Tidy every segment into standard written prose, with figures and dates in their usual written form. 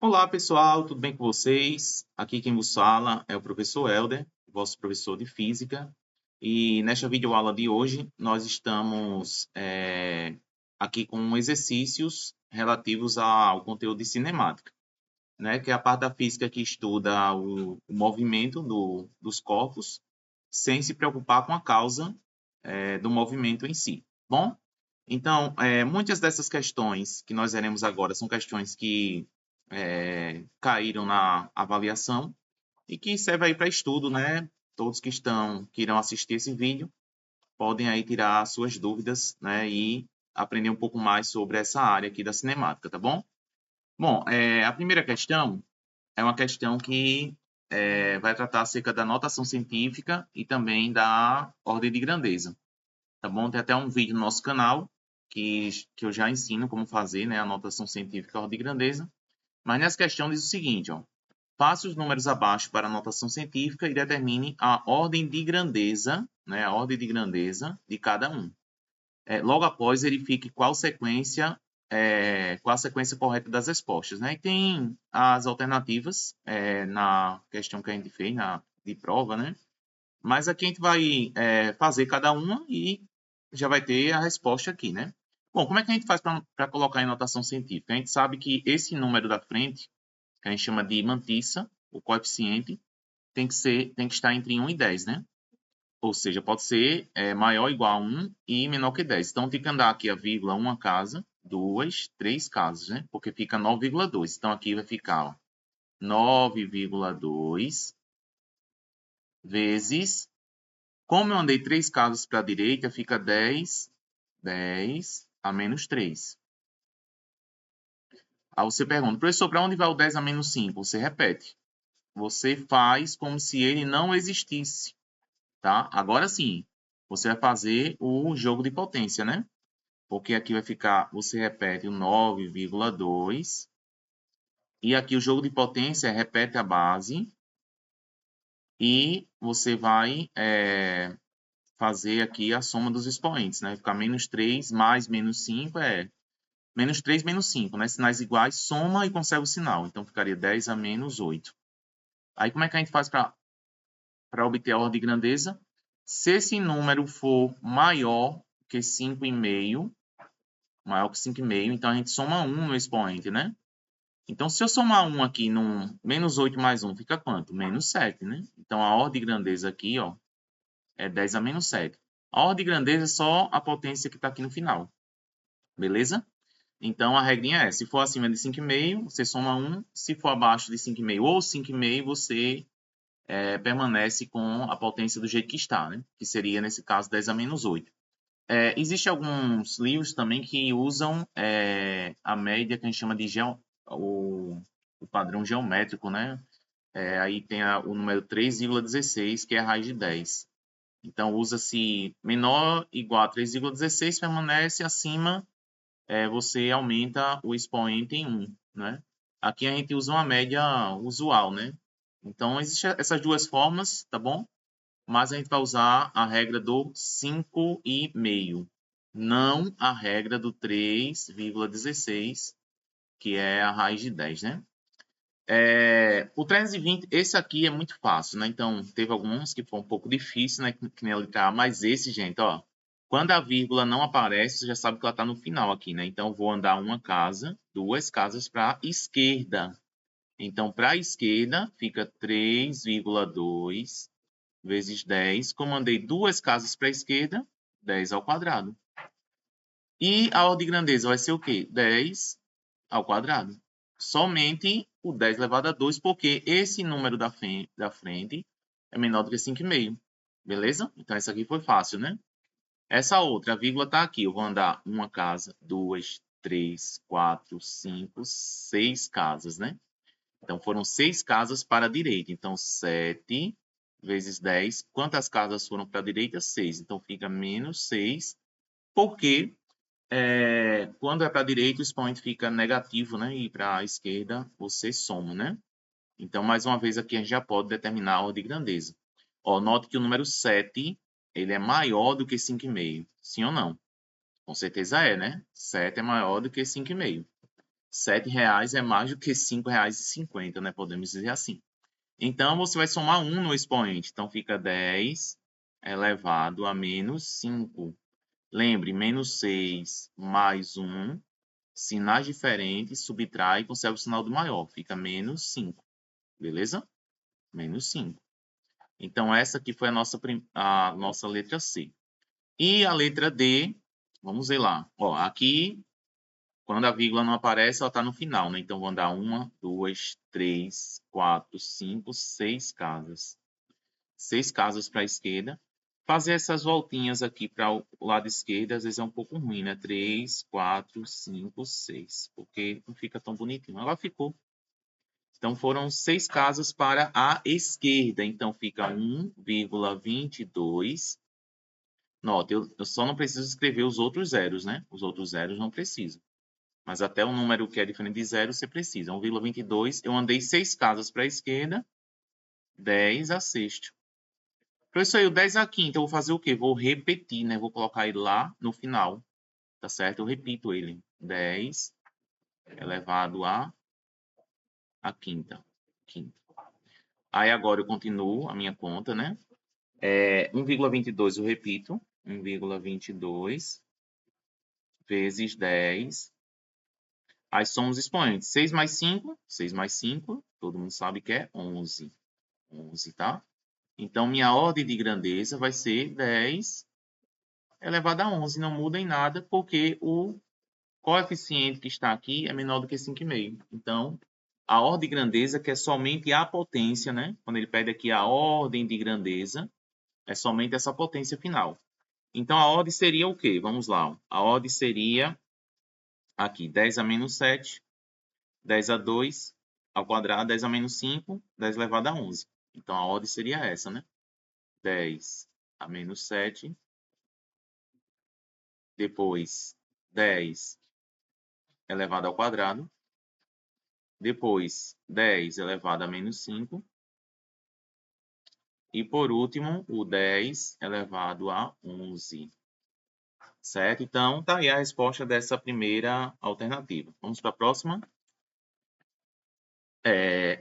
Olá, pessoal, tudo bem com vocês? Aqui quem vos fala é o professor Helder, vosso professor de Física. E nesta videoaula de hoje, nós estamos aqui com exercícios relativos ao conteúdo de cinemática, né? Que é a parte da física que estuda o movimento dos corpos, sem se preocupar com a causa do movimento em si. Bom, então, muitas dessas questões que nós veremos agora são questões que caíram na avaliação e que serve aí para estudo, né? Todos que irão assistir esse vídeo podem aí tirar suas dúvidas, né? E aprender um pouco mais sobre essa área aqui da cinemática, tá bom? Bom, a primeira questão é uma questão que vai tratar acerca da notação científica e também da ordem de grandeza, tá bom? Tem até um vídeo no nosso canal que eu já ensino como fazer, né, a notação científica e ordem de grandeza. Mas nessa questão diz o seguinte, ó, passe os números abaixo para a notação científica e determine a ordem de grandeza, né, a ordem de grandeza de cada um. Logo após, verifique qual a sequência correta das respostas, né? E tem as alternativas na questão que a gente fez, de prova, né? Mas aqui a gente vai fazer cada uma e já vai ter a resposta aqui, né? Bom, como é que a gente faz para colocar em notação científica? A gente sabe que esse número da frente, que a gente chama de mantissa, o coeficiente, tem que estar entre 1 e 10, né? Ou seja, pode ser maior ou igual a 1 e menor que 10. Então, tem que andar aqui a vírgula, uma casa, duas, três casas, né? Porque fica 9,2. Então, aqui vai ficar ó, 9,2 vezes. Como eu andei três casas para a direita, fica 10 a menos 3. Aí você pergunta, professor, para onde vai o 10 a menos 5? Você repete. Você faz como se ele não existisse, tá? Agora sim, você vai fazer o jogo de potência, né? Porque aqui vai ficar, você repete o 9,2 e aqui o jogo de potência repete a base e você vai fazer aqui a soma dos expoentes, né? Vai ficar menos 3 mais menos 5 menos 3 menos 5, né? Sinais iguais, soma e conserva o sinal. Então ficaria 10 a menos 8. Aí como é que a gente faz para obter a ordem de grandeza? Se esse número for maior que 5,5, então a gente soma 1 no expoente, né? Então, se eu somar 1 aqui no menos 8 mais 1, fica quanto? Menos 7, né? Então, a ordem de grandeza aqui, ó, é 10 a menos 7. A ordem de grandeza é só a potência que está aqui no final, beleza? Então, a regrinha é, se for acima de 5,5, você soma 1. Se for abaixo de 5,5 ou 5,5, você permanece com a potência do jeito que está, né? Que seria, nesse caso, 10 a menos 8. Existem alguns livros também que usam a média que a gente chama de o padrão geométrico, né? Aí tem o número 3,16, que é a raiz de 10. Então, usa-se menor igual a 3,16, permanece acima, você aumenta o expoente em 1, né? Aqui a gente usa uma média usual, né? Então, existem essas duas formas, tá bom? Mas a gente vai usar a regra do 5,5, não a regra do 3,16, que é a raiz de 10, né? O 320, esse aqui é muito fácil, né? Então, teve alguns que foi um pouco difícil, né? Que nem a letra A, mas esse, gente, ó, quando a vírgula não aparece, você já sabe que ela está no final aqui, né? Então, vou andar uma casa, duas casas para a esquerda. Então, para a esquerda, fica 3,2 vezes 10. Como andei duas casas para a esquerda, 10 ao quadrado. E a ordem de grandeza vai ser o quê? 10 ao quadrado. Somente o 10 elevado a 2, porque esse número da frente é menor do que 5,5. Beleza? Então, essa aqui foi fácil, né? Essa outra, a vírgula está aqui. Eu vou andar uma casa, duas, três, quatro, cinco, seis casas, né? Então, foram 6 casas para a direita. Então, 7 vezes 10. Quantas casas foram para a direita? 6. Então, fica menos 6, porque quando é para a direita, o expoente fica negativo, né? E para a esquerda, você soma, né? Então, mais uma vez, aqui a gente já pode determinar a ordem de grandeza. Ó, note que o número 7, ele é maior do que 5,5. Sim ou não? Com certeza é, né? 7 é maior do que 5,5. R$7 é mais do que R$5,50, né? Podemos dizer assim. Então, você vai somar 1 no expoente. Então, fica 10 elevado a menos 5. Lembre, menos 6 mais 1, sinais diferentes, subtrai e conserva o sinal do maior. Fica menos 5. Beleza? Menos 5. Então, essa aqui foi a nossa letra C. E a letra D, vamos ver lá. Ó, aqui, quando a vírgula não aparece, ela está no final, né? Então, vão dar 1, 2, 3, 4, 5, 6 casas. 6 casas para a esquerda. Fazer essas voltinhas aqui para o lado esquerdo, às vezes é um pouco ruim, né? 3, 4, 5, 6. Porque não fica tão bonitinho. Agora ficou. Então, foram 6 casas para a esquerda. Então, fica 1,22. Note, eu só não preciso escrever os outros zeros, né? Os outros zeros não precisam. Mas até o número que é diferente de zero, você precisa. 1,22. Eu andei 6 casas para a esquerda. 10 a sexta. Professor, o 10 a quinta, eu vou fazer o quê? Vou repetir, né? Vou colocar ele lá no final. Tá certo? Eu repito ele. 10 elevado a quinta. Aí agora eu continuo a minha conta, né? 1,22 eu repito. 1,22 vezes 10. Aí somos expoentes. 6 mais 5. 6 mais 5. Todo mundo sabe que é 11. 11, tá? Então, minha ordem de grandeza vai ser 10 elevado a 11. Não muda em nada, porque o coeficiente que está aqui é menor do que 5,5. Então, a ordem de grandeza, que é somente a potência, né? Quando ele pede aqui a ordem de grandeza, é somente essa potência final. Então, a ordem seria o quê? Vamos lá. A ordem seria aqui, 10 a menos 7, 10 a 2 ao quadrado, 10 a menos 5, 10 elevado a 11. Então, a ordem seria essa, né? 10 a menos 7, depois 10 elevado ao quadrado, depois 10 elevado a menos 5, e por último, o 10 elevado a 11. Certo? Então, tá aí a resposta dessa primeira alternativa. Vamos para a próxima.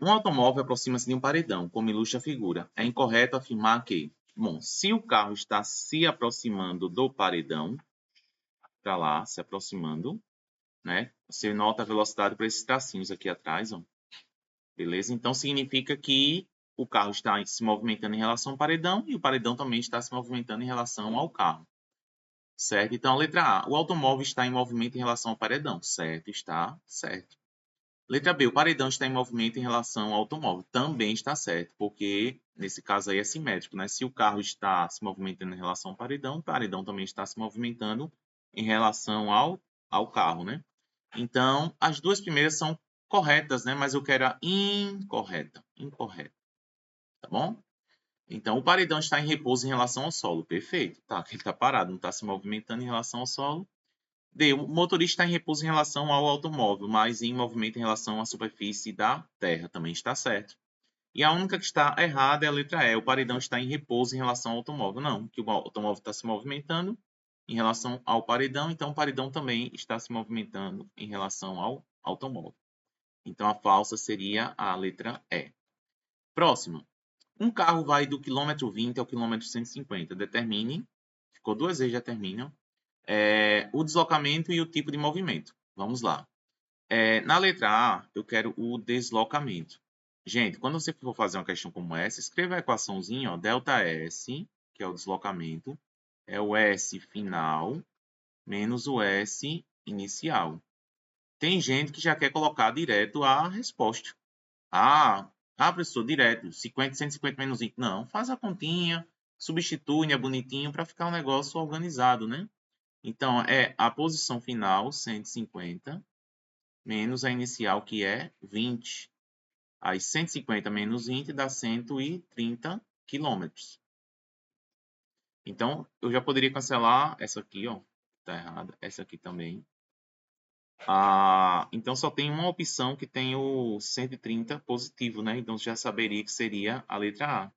Um automóvel aproxima-se de um paredão, como ilustra a figura. É incorreto afirmar que, bom, se o carro está se aproximando do paredão, para lá, se aproximando, né? Você nota a velocidade para esses tracinhos aqui atrás, ó. Beleza? Então, significa que o carro está se movimentando em relação ao paredão e o paredão também está se movimentando em relação ao carro. Certo? Então, a letra A. O automóvel está em movimento em relação ao paredão. Certo? Está certo. Letra B. O paredão está em movimento em relação ao automóvel. Também está certo, porque nesse caso aí é simétrico, né? Se o carro está se movimentando em relação ao paredão, o paredão também está se movimentando em relação ao carro, né? Então, as duas primeiras são corretas, né? Mas eu quero a incorreta. Incorreta. Tá bom? Então, o paredão está em repouso em relação ao solo. Perfeito. Tá, ele está parado, não está se movimentando em relação ao solo. D. O motorista está em repouso em relação ao automóvel, mas em movimento em relação à superfície da terra. Também está certo. E a única que está errada é a letra E. O paredão está em repouso em relação ao automóvel. Não, que o automóvel está se movimentando em relação ao paredão, então o paredão também está se movimentando em relação ao automóvel. Então a falsa seria a letra E. Próxima. Um carro vai do quilômetro 20 ao quilômetro 150. Determine, ficou duas vezes determina, o deslocamento e o tipo de movimento. Vamos lá. Na letra A, eu quero o deslocamento. Gente, quando você for fazer uma questão como essa, escreva a equaçãozinha, ó, ΔS, que é o deslocamento, é o S final menos o S inicial. Tem gente que já quer colocar direto a resposta. Professor, direto, 50, 150 menos 20. Não, faz a continha, substitui, né, bonitinho, para ficar um negócio organizado, né? Então, é a posição final, 150, menos a inicial, que é 20. Aí, 150 menos 20 dá 130 quilômetros. Então, eu já poderia cancelar essa aqui, ó. Tá errada. Essa aqui também. Então, só tem uma opção que tem o 130 positivo, né? Então, já saberia que seria a letra A.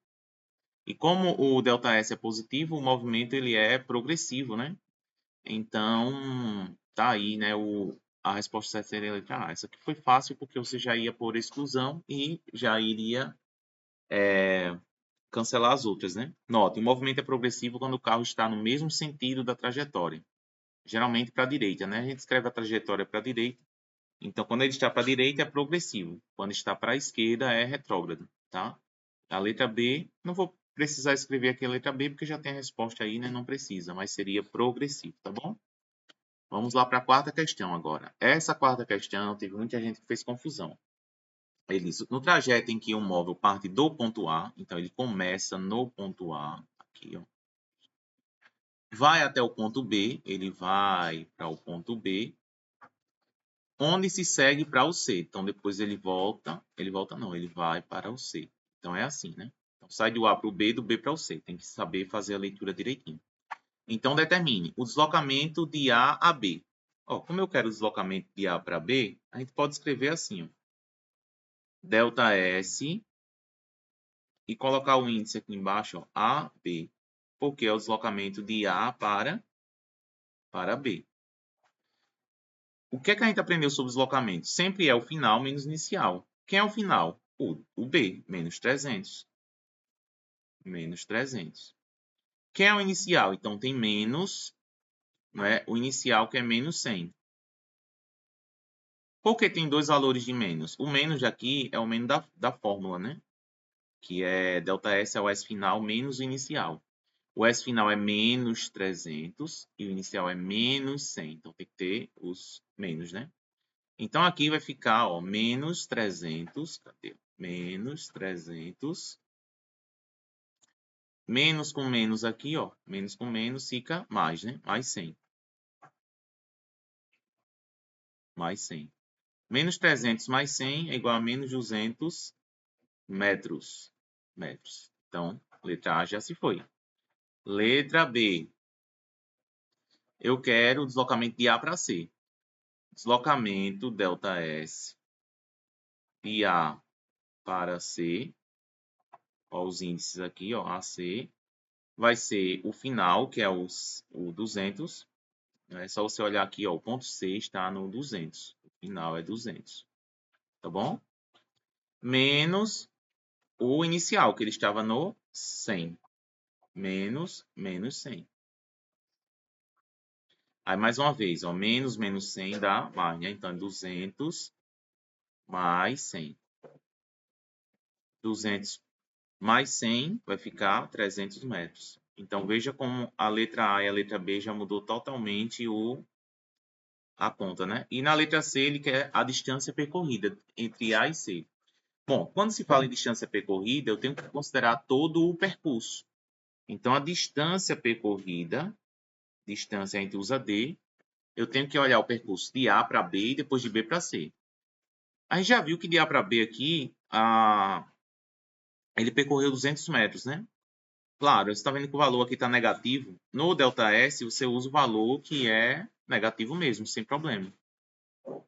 E como o ΔS é positivo, o movimento ele é progressivo, né? Então, tá aí, né? a resposta certa seria a letra A. Essa aqui foi fácil porque você já ia por exclusão e já iria cancelar as outras, né? Note, o movimento é progressivo quando o carro está no mesmo sentido da trajetória. Geralmente para a direita, né? A gente escreve a trajetória para a direita. Então, quando ele está para a direita, é progressivo. Quando está para a esquerda, é retrógrado, tá? A letra B, não vou precisar escrever aqui a letra B, porque já tem a resposta aí, né? Não precisa, mas seria progressivo, tá bom? Vamos lá para a quarta questão agora. Essa quarta questão, teve muita gente que fez confusão. Ele diz, no trajeto em que um móvel parte do ponto A, então ele começa no ponto A, aqui, ó, vai até o ponto B, ele vai para o ponto B, onde se segue para o C. Então, depois ele vai para o C. Então, é assim, né? Então, sai do A para o B, do B para o C. Tem que saber fazer a leitura direitinho. Então, determine o deslocamento de A a B. Ó, como eu quero o deslocamento de A para B, a gente pode escrever assim, ó, delta S, e colocar o índice aqui embaixo, ó, AB, porque é o deslocamento de A para B. O que é que a gente aprendeu sobre deslocamento? Sempre é o final menos inicial. Quem é o final? O B, menos 300. Menos 300. Quem é o inicial? Então, tem menos, não é? O inicial que é menos 100. Por que tem dois valores de menos? O menos aqui é o menos da fórmula, né? Que é ΔS é o S final menos o inicial. O S final é menos 300 e o inicial é menos 100. Então, tem que ter os menos, né? Então, aqui vai ficar, ó, menos 300. Cadê? Menos 300. Menos com menos aqui, ó. Menos com menos fica mais, né? Mais 100. Mais 100. Menos 300 mais 100 é igual a menos 200 metros. Então, letra A já se foi. Letra B. Eu quero o deslocamento de A para C. Deslocamento ΔS de A para C. Ó, os índices aqui, ó, AC. Vai ser o final, que é o 200. É só você olhar aqui, ó, o ponto C está no 200. O final é 200. Tá bom? Menos o inicial, que ele estava no 100. Menos 100. Aí, mais uma vez, ó, menos 100 dá mais, né? Então, é 200 mais 100. 200 mais 100 vai ficar 300 metros. Então, veja como a letra A e a letra B já mudou totalmente a conta, né? E na letra C, ele quer a distância percorrida entre A e C. Bom, quando se fala em distância percorrida, eu tenho que considerar todo o percurso. Então, a distância percorrida, distância a gente usa D, eu tenho que olhar o percurso de A para B e depois de B para C. A gente já viu que de A para B aqui, ele percorreu 200 metros, né? Claro, você está vendo que o valor aqui está negativo. No ΔS, você usa o valor que é negativo mesmo, sem problema.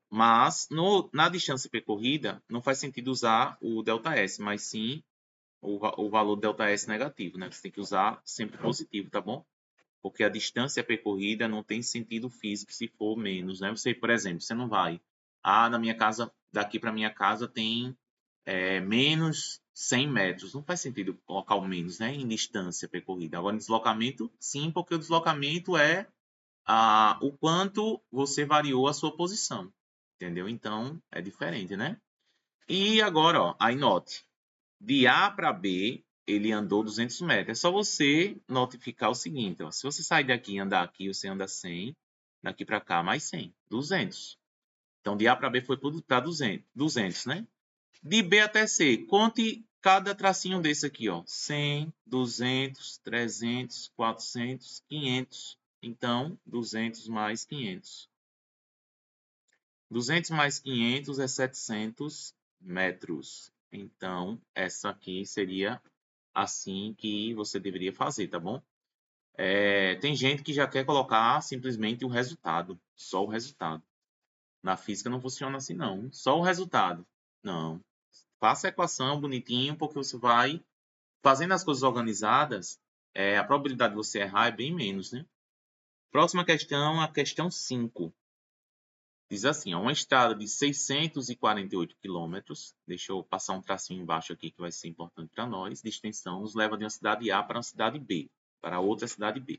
Mas, na distância percorrida, não faz sentido usar o ΔS, mas sim o valor ΔS negativo, né? Você tem que usar sempre positivo, tá bom? Porque a distância percorrida não tem sentido físico se for menos, né? Você, por exemplo, você não vai. Na minha casa, daqui para minha casa tem menos 100 metros. Não faz sentido colocar o menos, né? Em distância percorrida. Agora, em deslocamento, sim, porque o deslocamento é o quanto você variou a sua posição. Entendeu? Então, é diferente, né? E agora, ó, aí note. De A para B, ele andou 200 metros. É só você notificar o seguinte, ó, se você sair daqui e andar aqui, você anda 100. Daqui para cá, mais 100. 200. Então, de A para B foi para 200, né? De B até C, conte cada tracinho desse aqui, ó. 100, 200, 300, 400, 500. Então, 200 mais 500. 200 mais 500 é 700 metros. Então, essa aqui seria assim que você deveria fazer, tá bom? Tem gente que já quer colocar simplesmente o resultado, só o resultado. Na física não funciona assim, não. Só o resultado. Não. Faça a equação bonitinho, porque você vai fazendo as coisas organizadas, a probabilidade de você errar é bem menos, né? Próxima questão, a questão 5. Diz assim, uma estrada de 648 quilômetros, deixa eu passar um tracinho embaixo aqui que vai ser importante para nós, de extensão, nos leva de uma cidade A para uma cidade B, para outra cidade B.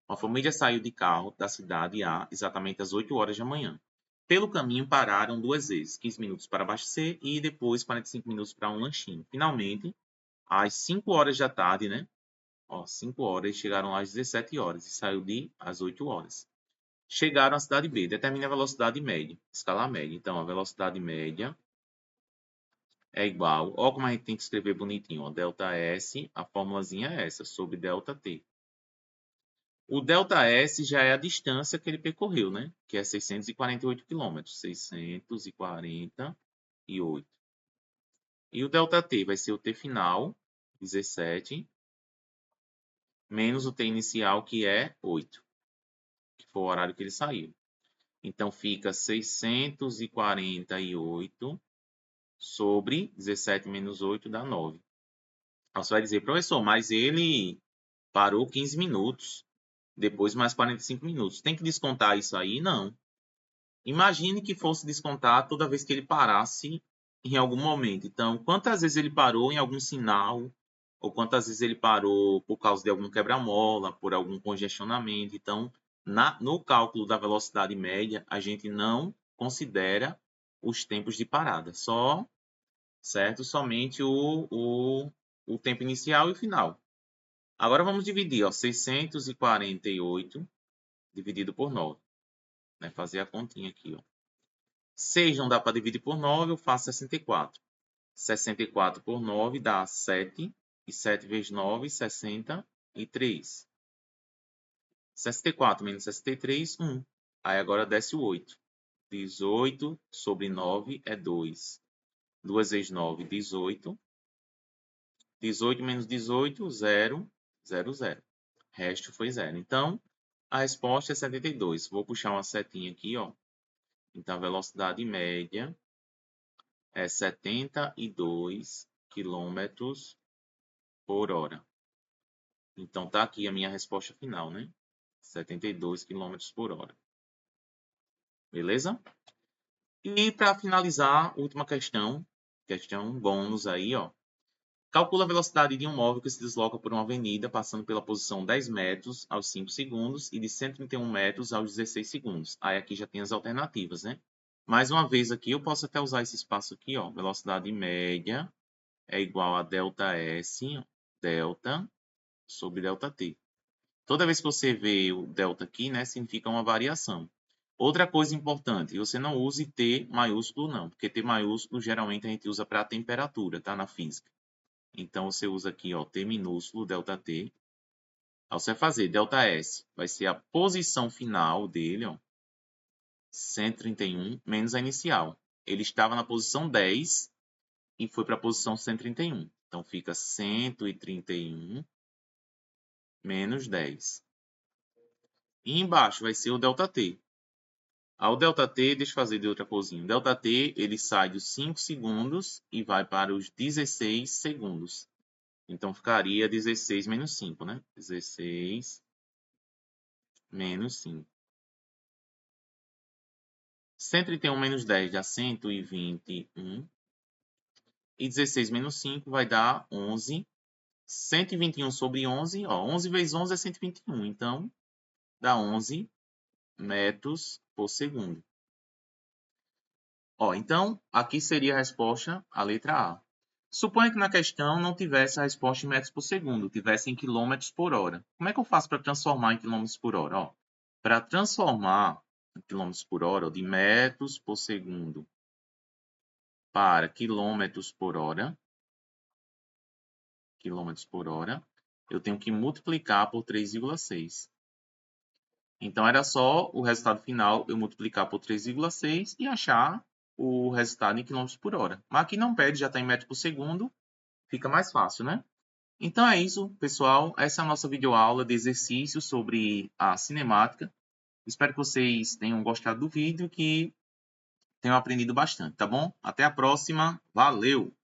Uma família saiu de carro da cidade A exatamente às 8 horas da manhã. Pelo caminho pararam 2 vezes, 15 minutos para abastecer e depois 45 minutos para um lanchinho. Finalmente, às 5 horas da tarde, né? 5 horas, chegaram às 17 horas e saiu às 8 horas. Chegaram à cidade B. Determine a velocidade média, escalar média. Então, a velocidade média é igual... Olha como a gente tem que escrever bonitinho. Ó, ΔS, a formulazinha é essa, sobre ΔT. O ΔS já é a distância que ele percorreu, né? Que é 648 km. 648. E o ΔT vai ser o T final, 17, menos o T inicial, que é 8, que foi o horário que ele saiu. Então, fica 648 sobre 17 menos 8 dá 9. Então, você vai dizer, professor, mas ele parou 15 minutos, depois mais 45 minutos. Tem que descontar isso aí? Não. Imagine que fosse descontar toda vez que ele parasse em algum momento. Então, quantas vezes ele parou em algum sinal, ou quantas vezes ele parou por causa de algum quebra-mola, por algum congestionamento. Então, no cálculo da velocidade média, a gente não considera os tempos de parada, certo? Somente o tempo inicial e o final. Agora vamos dividir, ó, 648 dividido por 9. Né? Fazer a continha aqui, ó. 6 não dá para dividir por 9, eu faço 64. 64 por 9 dá 7. E 7 vezes 9, 63. 64 menos 63, 1. Aí agora desce o 8. 18 sobre 9 é 2. 2 vezes 9, 18. 18 menos 18, 0, 0, 0. O resto foi 0. Então, a resposta é 72. Vou puxar uma setinha aqui, ó. Então, a velocidade média é 72 km por hora. Então, tá aqui a minha resposta final, né? 72 km por hora. Beleza? E para finalizar, última questão bônus aí, ó. Calcula a velocidade de um móvel que se desloca por uma avenida, passando pela posição 10 metros aos 5 segundos e de 131 metros aos 16 segundos. Aí aqui já tem as alternativas, né? Mais uma vez aqui, eu posso até usar esse espaço aqui, ó. Velocidade média é igual a ΔS, delta, sobre ΔT. Toda vez que você vê o delta aqui, né, significa uma variação. Outra coisa importante, você não use T maiúsculo não, porque T maiúsculo geralmente a gente usa para a temperatura, tá, na física. Então, você usa aqui, ó, T minúsculo, delta T. Aí você vai fazer delta S, vai ser a posição final dele, ó, 131, menos a inicial. Ele estava na posição 10 e foi para a posição 131. Então, fica 131 menos 10. E embaixo vai ser o ΔT. Ao ΔT, deixa eu fazer de outra coisinha. O ΔT, ele sai dos 5 segundos e vai para os 16 segundos. Então, ficaria 16 menos 5, né? 16 menos 5. 131 menos 10 dá 121. E 16 menos 5 vai dar 11. 121 sobre 11, ó, 11 vezes 11 é 121. Então, dá 11 metros por segundo. Ó, então, aqui seria a resposta, a letra A. Suponha que na questão não tivesse a resposta em metros por segundo, tivesse em quilômetros por hora. Como é que eu faço para transformar em quilômetros por hora? Para transformar em quilômetros por hora, de metros por segundo para quilômetros por hora, eu tenho que multiplicar por 3,6. Então, era só o resultado final eu multiplicar por 3,6 e achar o resultado em quilômetros por hora. Mas aqui não pede, já está em metro por segundo, fica mais fácil, né? Então é isso, pessoal. Essa é a nossa videoaula de exercícios sobre a cinemática. Espero que vocês tenham gostado do vídeo e que tenham aprendido bastante, tá bom? Até a próxima. Valeu!